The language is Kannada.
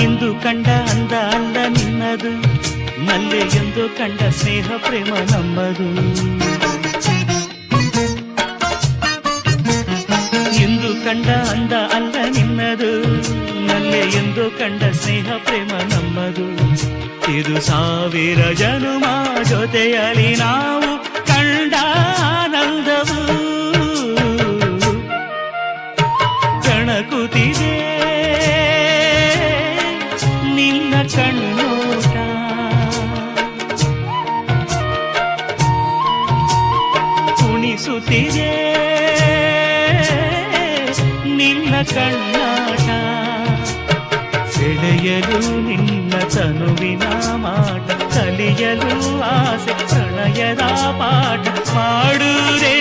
ಇಂದು ಕಂಡ ಅಂದ ಅಲ್ಲ ನಿನ್ನದು, ಮಲ್ಲೆ ಎಂದು ಕಂಡ ಸ್ನೇಹ ಪ್ರೇಮ ನಮ್ಮದು. ಇಂದು ಕಂಡ ಅಂದ ಅಲ್ಲ ನಿನ್ನದು, ಮಲ್ಲೆ ಎಂದು ಕಂಡ ಸ್ನೇಹ ಪ್ರೇಮ ನಮ್ಮದು. ಇದು 1000 ಜನುಮ ಜೊತೆಯಲಿ ನಾವು ಕಂಡ ಆನಂದವು. ಕಣಕುತಿದೆ ನಿನ್ನ ಕಣ್ಣೋಟ, ಕುಣಿಸುತ್ತಿದೆ ನಿನ್ನ ಕಣ್ಣಾಟ. ಸೆಳೆಯಲು ನಿನ್ನ ತನುವಿನ ಮಾಟ, ಕಲಿಯಲು ಆಸೆ ಪ್ರಣಯದ ಪಾಠ ಮಾಡುವುದೇ